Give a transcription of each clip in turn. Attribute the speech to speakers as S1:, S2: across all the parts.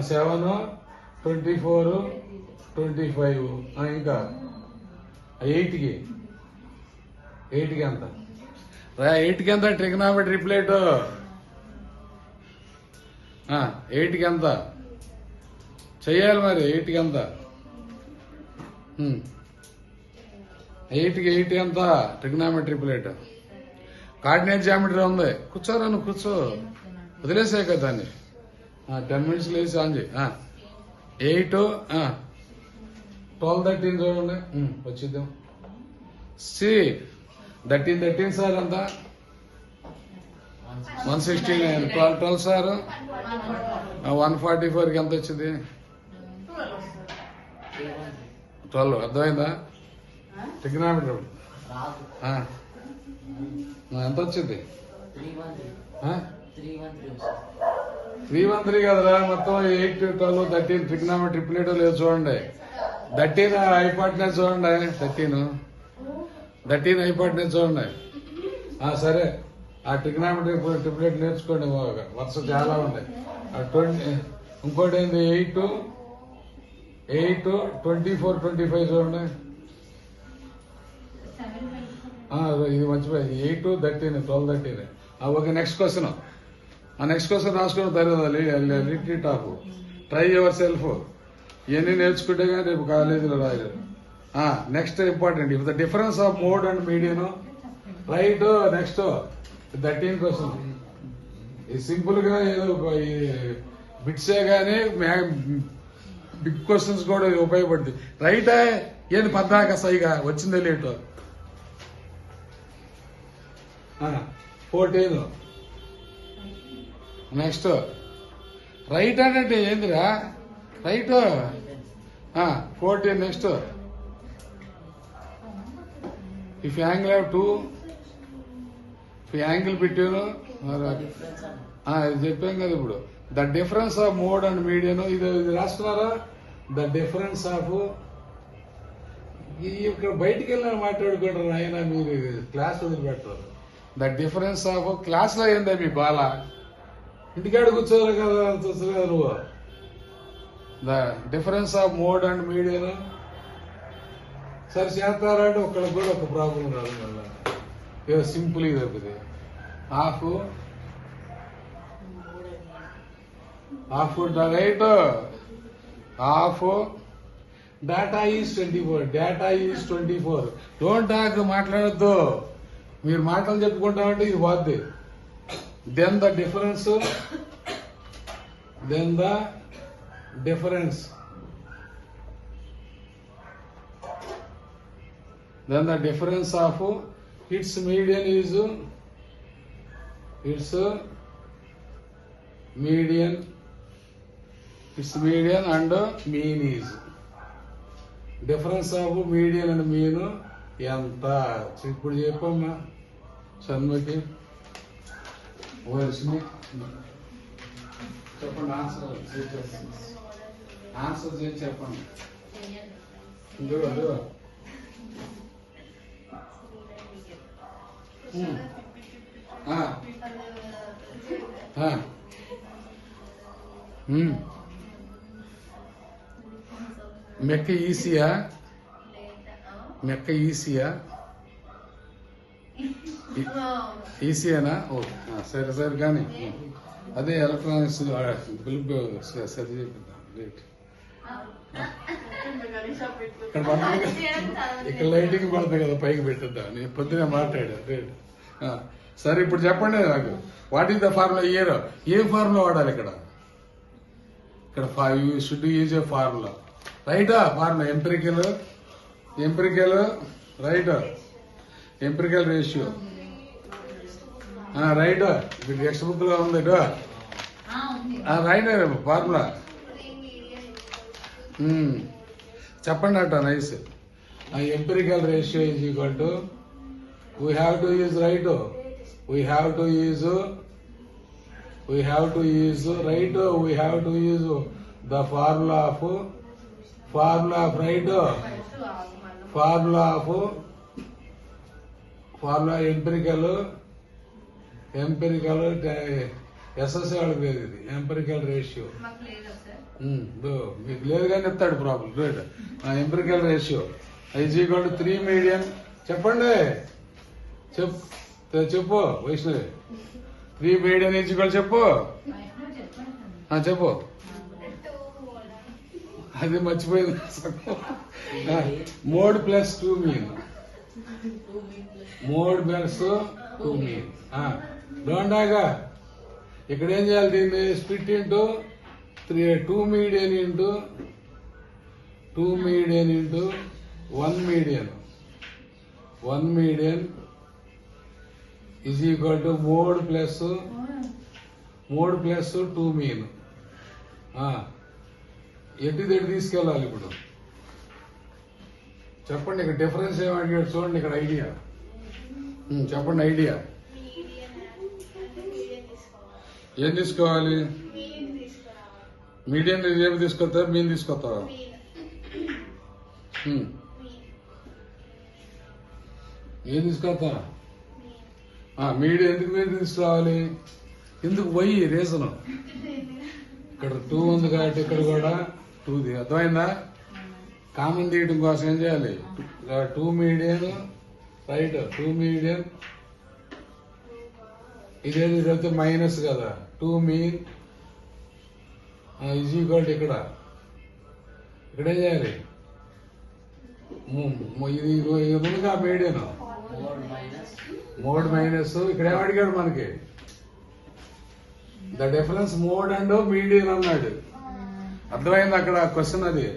S1: 7, 24, 25 ఇంకా 8కి ఎంత 8కి ఎంత ట్రిగ్నామెట్రీ ప్లేట్ 8కి ఎంత చెయ్యాలి మరి 8కి ఎంత 8కి 8 ఎంత ట్రిగ్నామెట్రీ ప్లేట్ కార్డినేట్ జామెట్రీ ఉంది కూర్చోరా నువ్వు కూర్చో వదిలేసే కదా దాన్ని 10 minutes లేచి ఆన్ చేయి 8 12, 13 చూడండి వచ్చిద్దాం సి 13 సార్ అంతా 169 12 సార్ 144కి ఎంత వచ్చింది 12 అర్థమైందా ట్రిగ్నామెట్రీ ఎంత వచ్చింది 313 కదరా మొత్తం 8, 12, 13 ట్రిగ్నామెట్రీ ప్లేట్ లేదు చూడండి 13 హైపార్టెనస్ చూడండి 13 హైపార్టెనస్ చూడండి సరే ఆ ట్రిగ్నామెట్రీ ట్రిప్లెట్ నేర్చుకోండి వరుస చాలా ఉన్నాయి 20 ఇంకోటి ఏంది 8, 24, 25 చూడండి ఇది మర్చిపోయింది 8, 13, 12, 13 okay next question next question రాసుకున్న తర్వాత literally top try yourself ఇవన్నీ నేర్చుకుంటే కానీ రేపు కాలేజీలో రాయలేదు next important if the difference of mode and median right next 13 question ఇది సింపుల్ గా ఏదో బిట్సే గానీ బిగ్ క్వశ్చన్స్ కూడా ఉపయోగపడుతుంది రైట్ ఏంది పద్దాక సైగా వచ్చిందే లేటు 14 నెక్స్ట్ రైట్ అంటే ఏందిరా right 14 next if angle have 2 if angle పెట్టాను ఇది చెప్పాం కదా ఇప్పుడు the difference of mode and median ఇది రాస్తున్నారా ద డిఫరెన్స్ ఆఫ్ ఇక్కడ బయటికి వెళ్ళిన మాట్లాడుకుంటారు ఆయన మీరు క్లాస్ వదిలిపెడతారు ద డిఫరెన్స్ ఆఫ్ క్లాస్ లో ఏందా మీ బాల ఇంటికాడ కూర్చోవాలి కదా చూసు కదా నువ్వు the difference of mode and median సరే చేస్తారంటే ఒక్కడికి కూడా ఒక ప్రాబ్లం రాదు మళ్ళీ ఏదో సింపుల్ గా దొరుకుతుంది half right half data is 24 don't talk మాట్లాడద్దు మీరు మాటలు చెప్పుకుంటామంటే ఇది పోద్ది then the difference of its median and mean is difference of median and mean ఎంత ఇప్పుడు చెప్పమ్మా షణ్ముఖి వర్షిని చెప్పండి ఆన్సర్ చేసి చెప్పండి ఇందులో మెక్క ఈసీయేనా ఓకే సరే సరే కానీ అదే ఎలక్ట్రానిక్స్ బిల్బ్ సరి చేపిద్దాం రేట్ ఇక్కడ పడుతుంది ఇక్కడ లైటింగ్ పడుతుంది కదా పైకి పెట్టిద్దాం నేను పొద్దునే మాట్లాడా రేట్ సరే ఇప్పుడు చెప్పండి నాకు what is the formula here ఏ ఫార్ములా వాడాలి ఇక్కడ యూ షుడ్ యూజ్ ఏ ఫార్ములా రైటా formula empirical right empirical ratio right మీకు టెక్స్ట్ బుక్ లో ఉంది రైట్ ఫార్ములా చెప్పండి అట్ట నైస్ empirical ratio is equal to we have to use right we have to use right the formula of right empirical SSC వాళ్ళకి లేదు ఇది empirical ratio. మీకు లేదు కానీ ఎత్తాడు problem. Right. Empirical ratio is equal to 3 median. చెప్పండి, చెప్పు Vaishnavi. 3 median is equal చెప్పు. చెప్పు. అది మర్చిపోయింది. Mode plus 2 mean. Mode plus 2 mean. డోండాగా ఇక్కడ ఏం చేయాలి? దీన్ని split into 2 median into 2 median into 1 median. 1 median is equal to mode plus 2 mean. ఎటు తీసుకెళ్ళాలి ఇప్పుడు? చెప్పండి. ఇక్కడ డిఫరెన్స్ ఏమడిగాడు చూడండి. ఇక్కడ ఐడియా చెప్పండి. ఐడియా ఏం తీసుకోవాలి? మీడియం ఏమి తీసుకొస్తావు? మీన్ తీసుకొస్తావా? ఏం తీసుకొస్తా? మీడియం ఎందుకు మీరు తీసుకురావాలి? ఎందుకు పోయి రీజన్ ఇక్కడ 2 ఉంది కాబట్టి ఇక్కడ కూడా 2ది. అర్థమైందా? కామన్ తీయడం కోసం ఏం చేయాలి? 2 మీడియం రైట్. 2 మీడియం ఇదేది ఇదైతే మైనస్ కదా. 2 మీన్ ఈజ్ ఈక్వల్ ఇక్కడ ఏం చేయాలి? ఇది ఉందిగా మీడియం. మోడ్ మైనస్ ఇక్కడ ఏమడిగాడు మనకి? The difference mode and median అన్నాడు. అర్థమైంది అక్కడ క్వశ్చన్? అది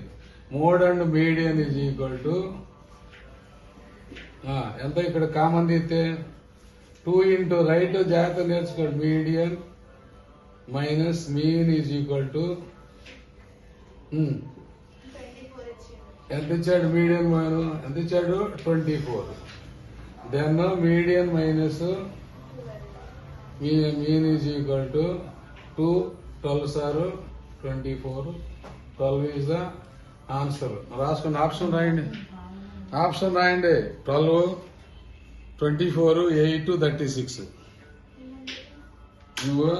S1: mode and median is equal to ఎంత? ఇక్కడ కామన్ తీస్తే 2 ఇంటూ రైట్. జాగ్రత్త నేర్చుకోండి. Median minus mean is equal to ఎంత ఇచ్చాడు? మీడియన్ ఎంత ఇచ్చాడు? 24. Then median minus mean is equal to 2. 12 sir 24. 12 is the answer. రాసుకోండి. ఆప్షన్ రాయండి. 12, 24, 8, 36. నువ్వు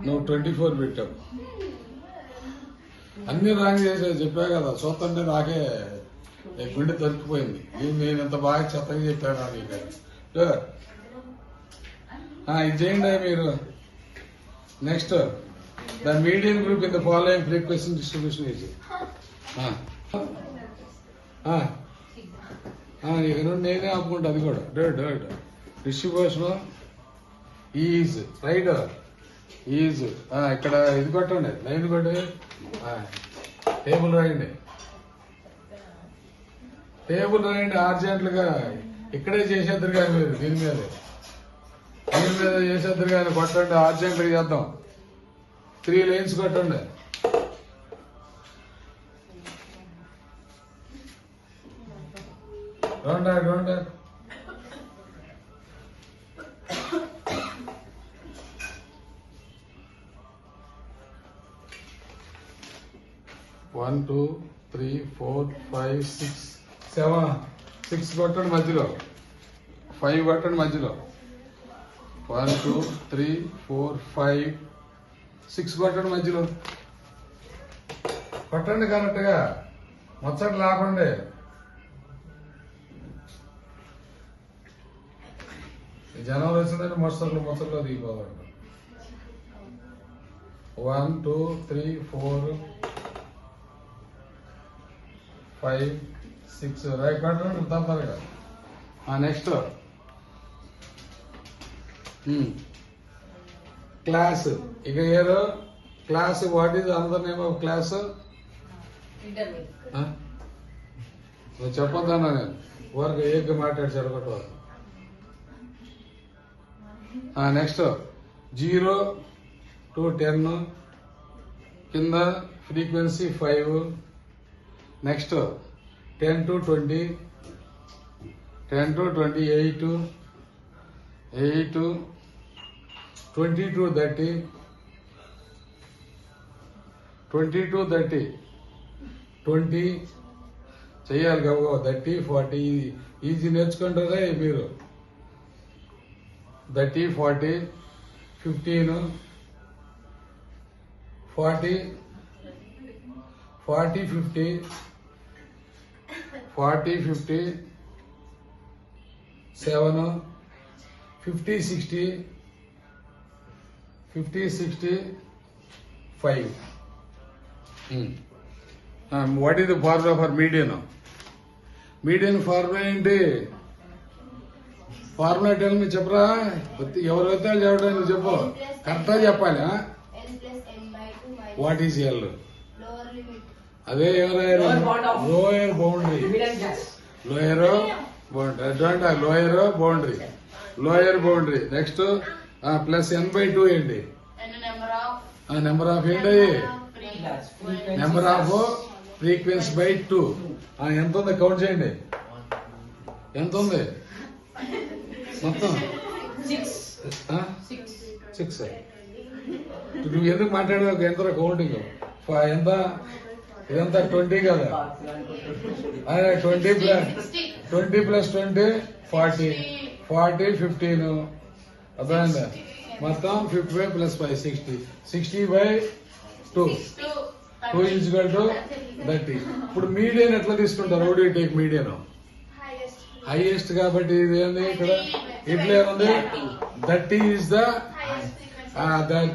S1: 24 పెట్టావు. అన్ని రాంగ్ చేసేది చెప్పా కదా. చూస్తుంటే నాకే గుండె తరికిపోయింది. నేను ఇంత బాగా చెత్తగా చెప్పాను నీకు. ఇది చేయండి మీరు. Next the median group in the following frequency distribution is. నేనే ఆపుకుంటా. అది కూడా diet distribution is right. Is ఇక్కడ ఇది కొట్టండి. లైన్ కొట్టి టేబుల్ రాయండి. అర్జెంట్లుగా ఇక్కడే చేసేద్దరు కానీ మీరు దీని మీద చేసేద్దరు కానీ కొట్టండి. అర్జెంట్గా చేద్దాం. 3 లైన్స్ కొట్టండి. don't 1, 2, 3, 4, 5, 6, 7. 6 కొట్టండి మధ్యలో. 5 కొట్టండి మధ్యలో. 1, 2, 3, 4, 5, 6 కొట్టండి మధ్యలో. కొట్టండి కరెక్ట్ గా. ముచ్చట లేకండి. జనవరి వచ్చిందంటే ముచ్చట్లో దిగిపోదండి. 1, 2, 3, 4, 5, 6 రైట్ కొట్టండి తప్పగా. Next class. ఇక ఏదో class. What is another name of class? నువ్వు చెప్పొద్దన్నా నేను వర్క్ ఏక మాట్లాడి చెడగొట్టవాలి. నెక్స్ట్ 0 to 10 కింద frequency 5. Next 10 to 20, 10 to 28, 8, 20 to 30, 20 to 30, 20 చెయ్యాలి గబో. 30, 40 ఈజీ నేర్చుకుంటారా మీరు? 30, 40, 15, 40, 40, 50, 40, 50, 7, 50, 60, 50, 60, 5. What is the formula for median? Median formula ఏంటి? ఫార్ములా టెల్ మీ చెప్పరా? ఎవరైతే చెప్పడం నువ్వు చెప్పు, కరెక్ట్గా చెప్పాలి. What is L? అదే ఎవరైనా lower boundary, lower boundary, lower boundary. Next plus n/2 ఏంటి? నెంబర్ ఆఫ్ ఏంటి? Number off frequency by 2. ఎంత ఉంది? కౌంట్ చేయండి. ఎంత ఉంది మొత్తం? 6. నువ్వు ఎందుకు మాట్లాడేది? ఎంత కౌంటింగ్? ఎంత? ఇదంతా 20 కదా? 20 ప్లస్ 20 40, 40, 15. అర్థమైందా? మొత్తం 55 ప్లస్ 5 60. 60/2. 2 is equal to 30. ఇప్పుడు మీడియన్ ఎట్లా తీసుకుంటారు? How do you take median? Highest కాబట్టి ఇది ఏంది ఇక్కడ? ఇట్లా ఏముంది? 30 is the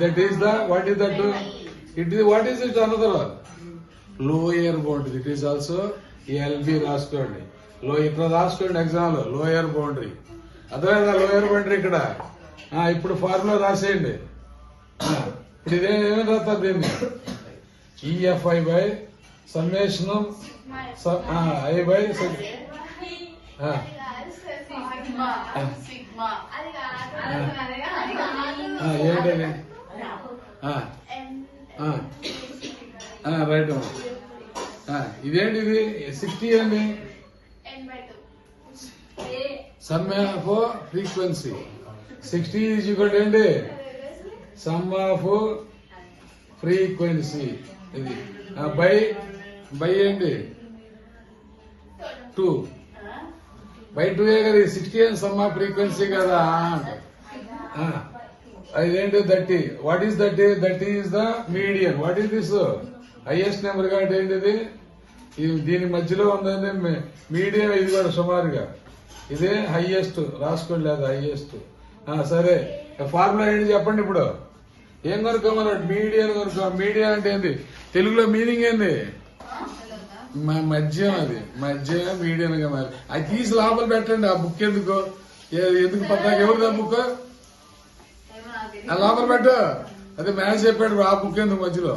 S1: that is the what is that? It is what is it? Another one. Lower boundary. It is also LB రాసుకోండి. ఇట్లా రాసుకోండి ఎగ్జామ్ లో. లోయర్ బౌండరీ అర్థమైందా? లోయర్ బౌండరీ ఇక్కడ. ఇప్పుడు ఫార్ములా రాసేయండి. ఇప్పుడు ఇదే ఏమేమి రాస్తారు దీన్ని? EFI by summation I by ఏంటది? రైట్. ఇదేంటి? ఇది 60 అండి. Sum of frequency 60 is equal ఏంటి? Sum of frequency. ఇది బై ఏంటి? 2 బై 2 కదా? 60 అని సమ్ ఆఫ్ ఫ్రీక్వెన్సీ కదా? ఇదేంటి? 30. What is 30? 30 is the median. What is this? Highest number కాబట్టి ఏంటిది? దీని మధ్యలో ఉందండి మీడియం. ఇది కూడా సుమారుగా ఇదే హైయెస్ట్ రాసుకోండి. లేదా హైయెస్ట్. సరే, ఫార్ములా ఏంటి చెప్పండి. ఇప్పుడు ఏం కనుక్కోమన్నాడు? మీడియన్ కనుక్కో. మీడియా అంటే ఏంది? తెలుగులో మీనింగ్ ఏంది? మధ్యం. అది మధ్యం మీడియం గా మరి. అది తీసి లోపల పెట్టండి. ఆ బుక్ ఎందుకు పక్కన? ఎవరిదా బుక్? లోపల పెట్టు. అదే మ్యాథ్స్ చెప్పాడు. ఆ బుక్ ఎందుకు మధ్యలో?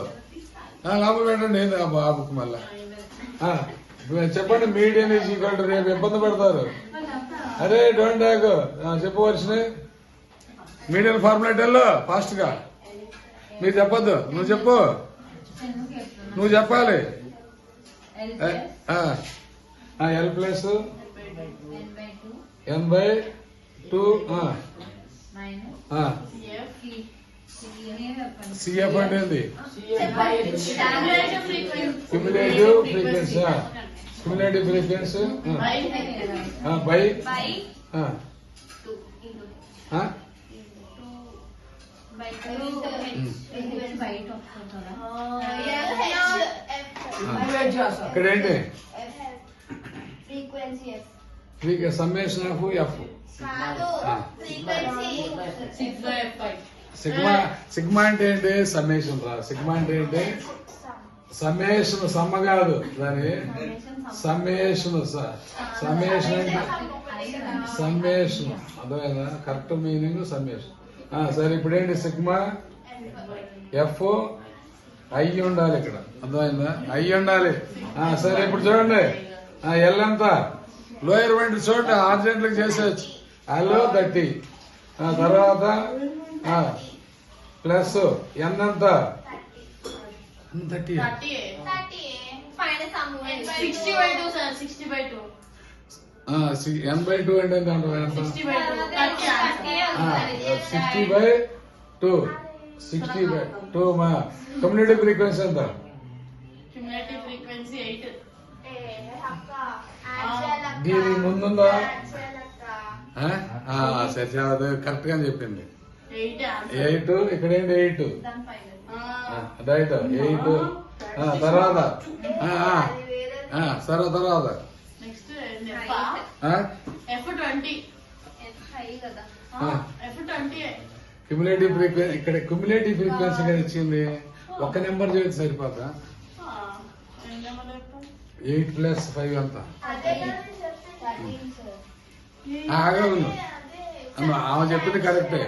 S1: లోపల పెట్టండి. ఏంది ఆ బుక్ మళ్ళా? చెప్పండి. Medium is equal to. రేపు ఇబ్బంది పెడతారు. అరే డోంట్ డాగ్. చెప్పవలసిన మీడియం ఫార్ములా టెల్లో ఫాస్ట్ గా. మీరు చెప్పొద్దు. నువ్వు చెప్పు. నువ్వు చెప్పాలి. L ప్లస్ n/2 CF అంటే ఏంది? Cumulative frequency. Cumulative frequency by ఇక్కడ ఏంటి? Summation of F. సిగ్మా అంటే ఏంటి? సమ్మేషన్ రా. సిగ్మా అంటే ఏంటి? సమ్మేషన్. సమ్మ కాదు దాని సమ్మేషన్. సమ్మేషన్ అంటే సమ్మేషన్. అర్థమైందా? Correct meaning summation. సరే, ఇప్పుడు ఏంటి? సిగ్మా ఎఫ్ ఐ ఉండాలి ఇక్కడ. అర్థమైందా? ఐ ఉండాలి. సరే, ఇప్పుడు చూడండి. ఎల్ ఎంత? లోయర్ బౌండరీ చూడండి. ఆర్జెంట్లకు చేసేయచ్చు. అలో 30. తర్వాత ప్లస్ ఎన్ ఎంత? 30. n/2 అంటే ఎంత? 60/2. 60/2 మా కమ్యూనిటీ ఫ్రీక్వెన్సీ ఎంత? దీనికి ముందుందా? సరే, అది కరెక్ట్ గా చెప్పింది. 8 ఇక్కడ ఏంటి 8 రైట్ 8 తర్వాత సరే తర్వాత క్యుములేటివ్ ఫ్రీక్వెన్సీ ఇక్కడ క్యుములేటివ్ ఫ్రీక్వెన్సీ కదా ఇచ్చింది ఒక్క నెంబర్ చేసి సరిపోతా 8 + 5 ఎంత ఆమె చెప్పింది కరెక్టే